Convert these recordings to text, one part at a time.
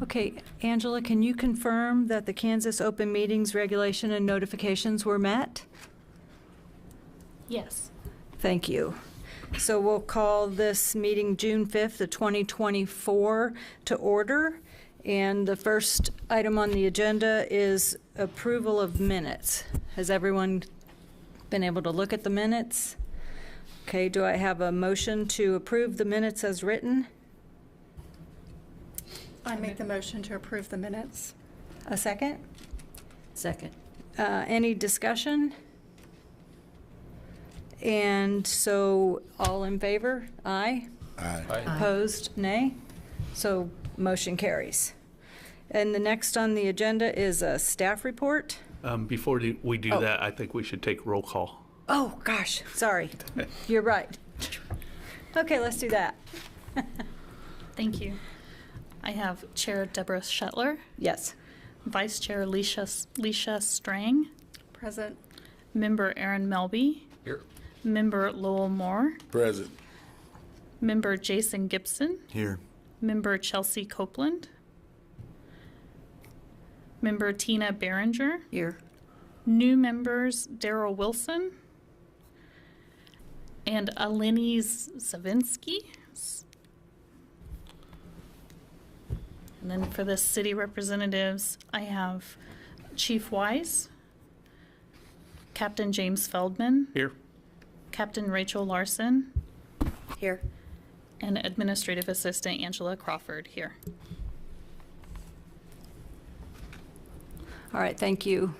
Okay, Angela, can you confirm that the Kansas Open Meetings regulation and notifications were met? Yes. Thank you. So we'll call this meeting June 5th of 2024 to order. And the first item on the agenda is approval of minutes. Has everyone been able to look at the minutes? Okay, do I have a motion to approve the minutes as written? I make the motion to approve the minutes. A second? Second. Any discussion? And so, all in favor? Aye. Aye. Opposed? Nay. So, motion carries. And the next on the agenda is a staff report. Before we do Oh. that, I think we should take roll call. Oh, gosh, sorry. You're right. Okay, let's do that. Thank you. I have Chair Deborah Shetler, Yes. Vice Chair Leisha Strang, Present. Member Aaron Melby, Here. Member Lowell Moore, Present. Member Jason Gibson, Here. Member Chelsea Copeland, Member Tina Behringer, Here. new members Daryl Wilson, and Alini Savinsky. And then for the city representatives, I have Chief Wise, Captain James Feldman, Here. Captain Rachel Larson, Here. and Administrative Assistant Angela Crawford here. All right, thank you.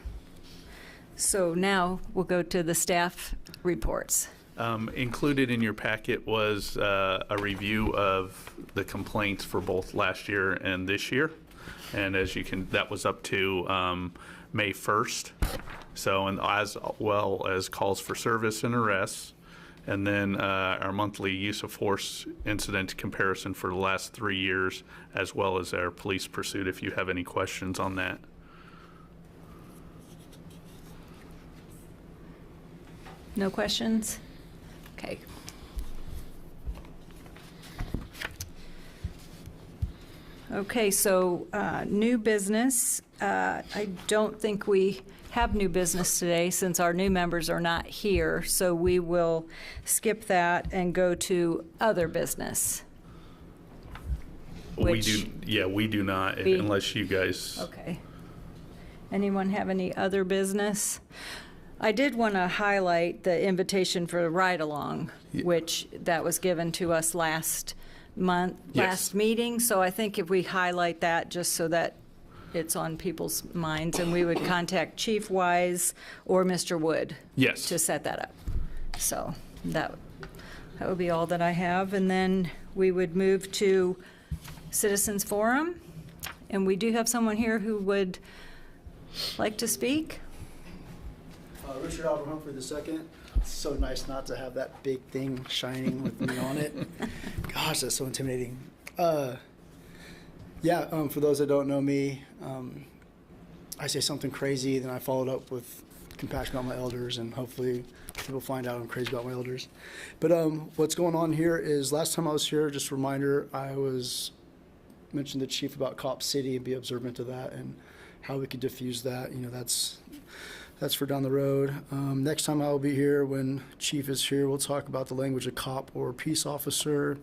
So now we'll go to the staff reports. Included in your packet was a review of the complaints for both last year and this year. And as you can, that was up to May 1st. So, and as well as calls for service and arrests. And then our monthly use of force incident comparison for the last 3 years, as well as our police pursuit, if you have any questions on that. No questions? Okay. Okay, so new business. I don't think we have new business today since our new members are not here. So we will skip that and go to other business. We Which- do, yeah, we do not, We- unless you guys. Okay. Anyone have any other business? I did want to highlight the invitation for the ride-along, which that was given to us last month, Yes. last meeting. So I think if we highlight that, just so that it's on people's minds, and we would contact Chief Wise or Mr. Wood Yes. to set that up. So that would be all that I have. And then we would move to Citizens Forum. And we do have someone here who would like to speak. Richard Albert Humphrey II. It's so nice not to have that big thing shining with me on it. Gosh, that's so intimidating. For those that don't know me, I say something crazy, then I followed up with compassion about my elders, and hopefully people find out I'm crazy about my elders. But what's going on here is last time I was here, just a reminder, I was mentioned to the chief about Cop City and be observant of that and how we could diffuse that. You know, that's for down the road. Next time I will be here, when Chief is here, we'll talk about the language of cop or peace officer.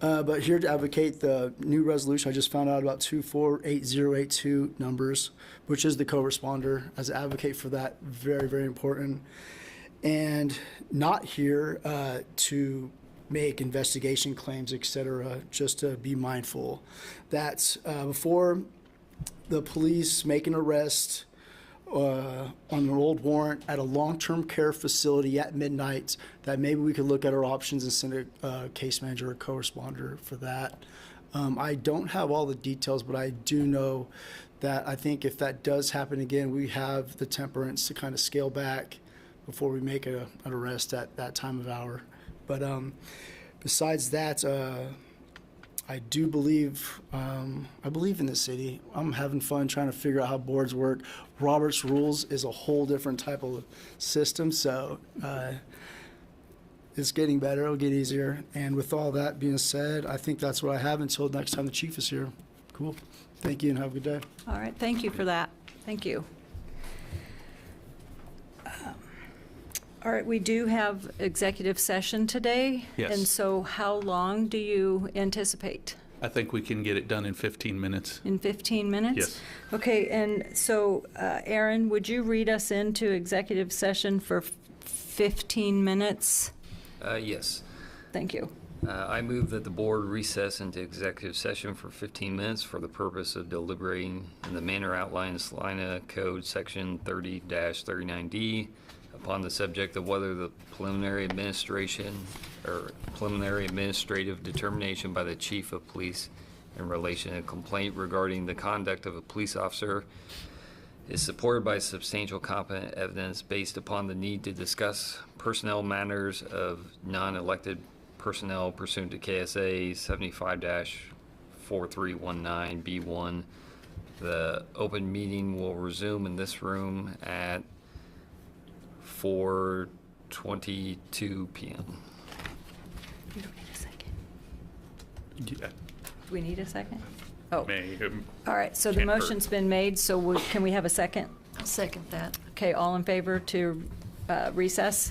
But here to advocate the new resolution, I just found out about 248082 numbers, which is the co-responder. As an advocate for that, very, very important. And not here to make investigation claims, et cetera, just to be mindful that before the police make an arrest on an old warrant at a long-term care facility at midnight, that maybe we could look at our options and send a case manager or co-responder for that. I don't have all the details, but I do know that I think if that does happen again, we have the temperance to kind of scale back before we make an arrest at that time of hour. But besides that, I do believe, I believe in the city. I'm having fun trying to figure out how boards work. Robert's Rules is a whole different type of system, so it's getting better. It'll get easier. And with all that being said, I think that's what I have until next time the chief is here. Cool. Thank you and have a good day. All right, thank you for that. Thank you. All right, we do have executive session today. Yes. And so how long do you anticipate? I think we can get it done in 15 minutes. In 15 minutes? Yes. Okay, and so, Aaron, would you read us into executive session for 15 minutes? Yes. Thank you. I move that the board recess into executive session for 15 minutes for the purpose of deliberating in the manner outlined in Salina Code Section 30-39D upon the subject of whether the preliminary administrative determination by the chief of police in relation to a complaint regarding the conduct of a police officer is supported by substantial competent evidence based upon the need to discuss personnel matters of non-elected personnel pursuant to KSA 75-4319B1. The open meeting will resume in this room at 4:22 p.m. You don't need a second. Yeah. Do we need a second? Oh, May, all right, so the Can't hurt. motion's been made, so can we have a second? I'll second that. Okay, all in favor to recess?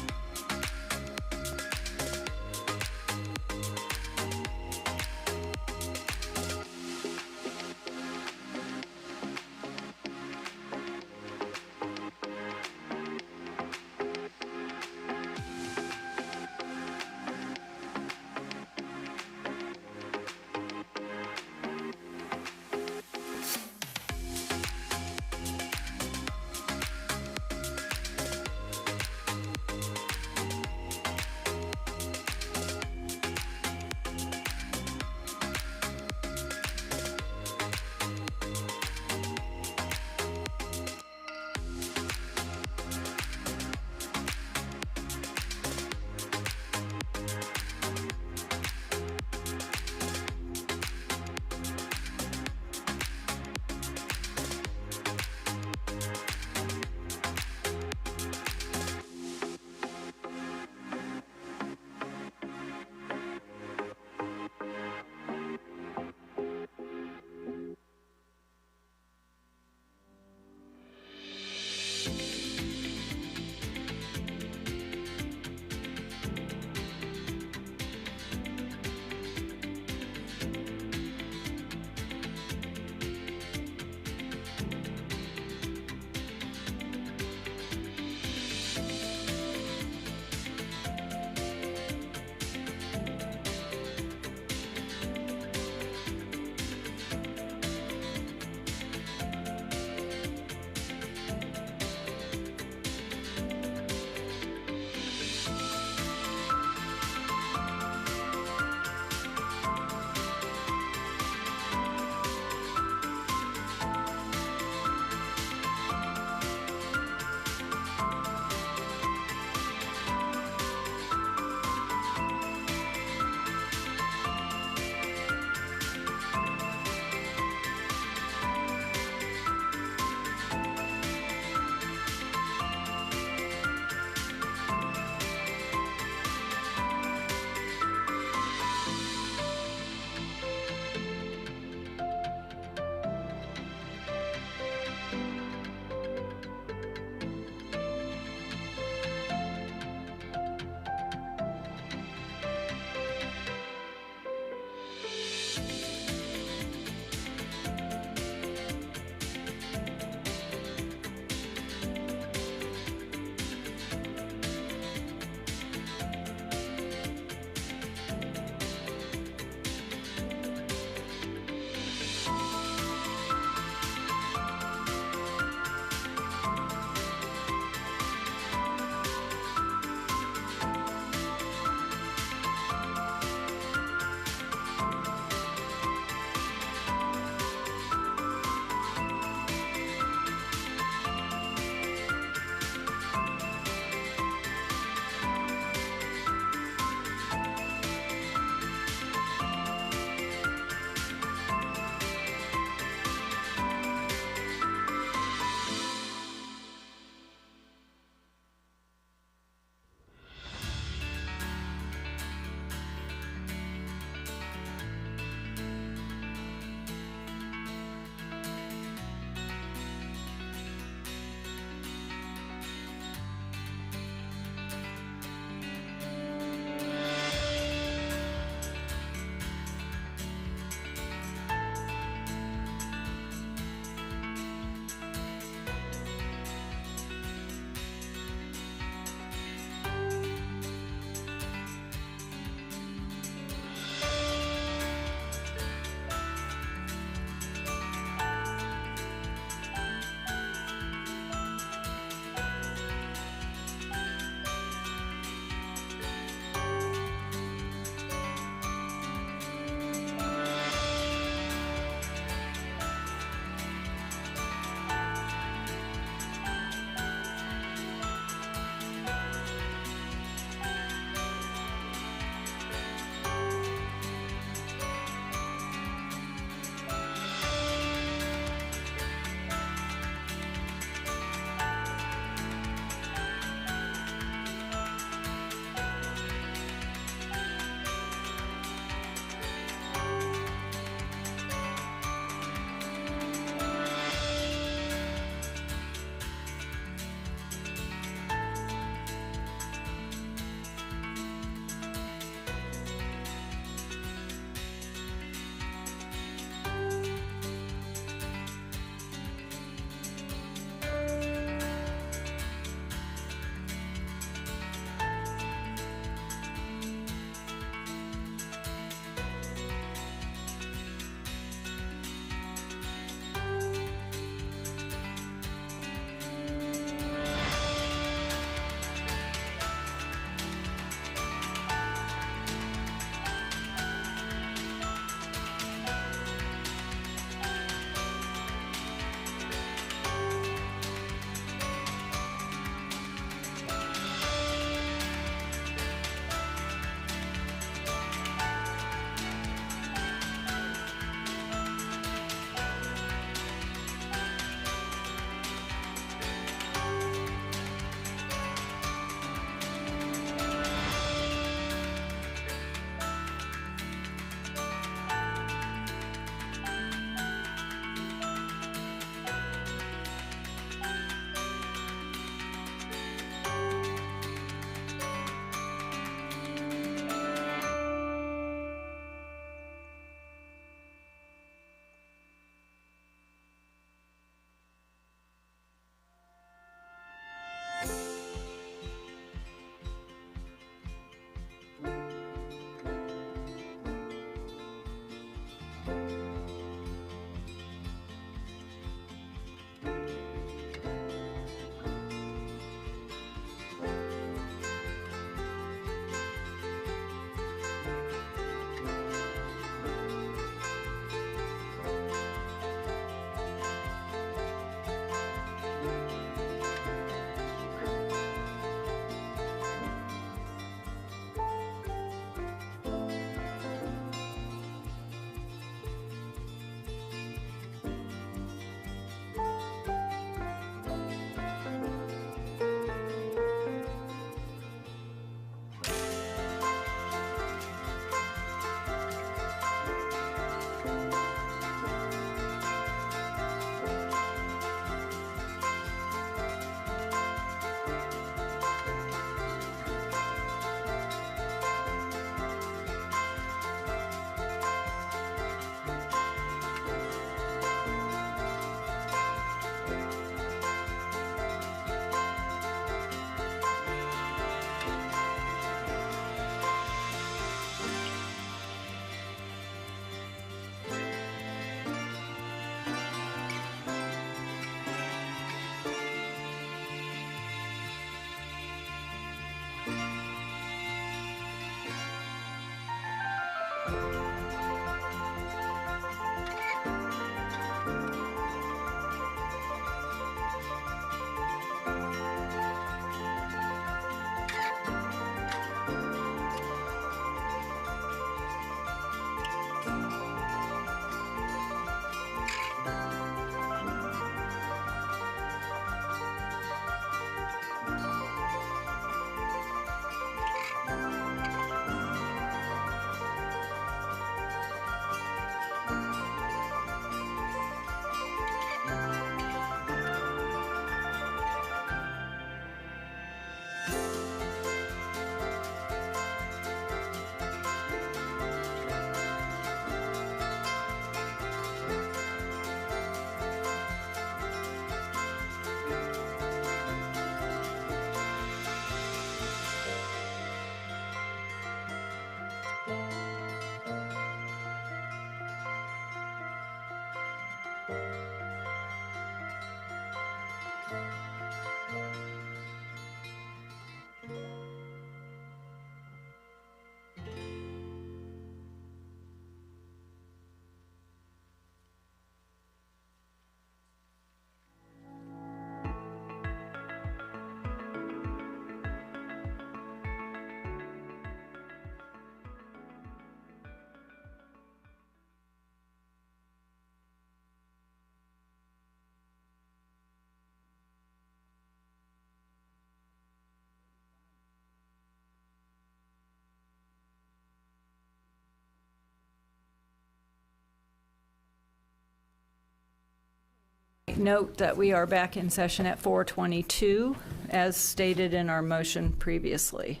Note that we are back in session at 4:22, as stated in our motion previously.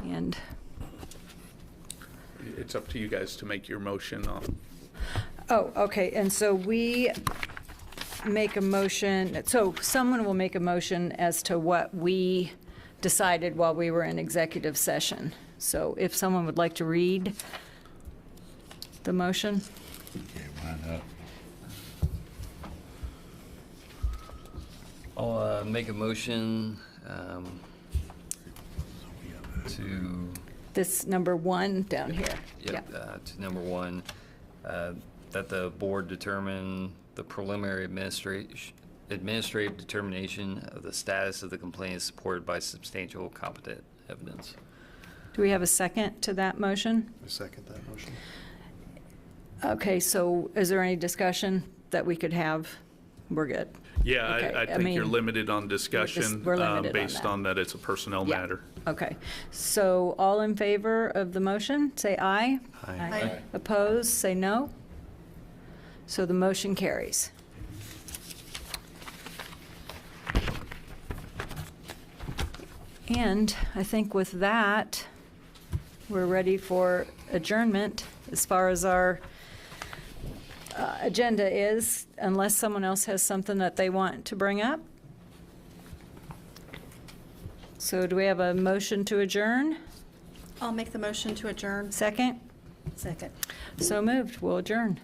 And, It's up to you guys to make your motion on. oh, okay, and so we make a motion, so someone will make a motion as to what we decided while we were in executive session. So if someone would like to read the motion? Okay, why not? I'll make a motion to, This number 1 down here. yep, to number 1, that the board determine the preliminary administrative determination of the status of the complaint is supported by substantial competent evidence. Do we have a second to that motion? I second that motion. Okay, so is there any discussion that we could have? We're good. Yeah, Okay, I I think you're mean, limited on discussion we're limited on based that. on that it's a personnel Yeah. matter. Okay, so all in favor of the motion, say aye. Aye. Opposed, say no. So the motion carries. And I think with that, we're ready for adjournment as far as our agenda is, unless someone else has something that they want to bring up. So do we have a motion to adjourn? I'll make the motion to adjourn. Second? Second. So moved. We'll adjourn.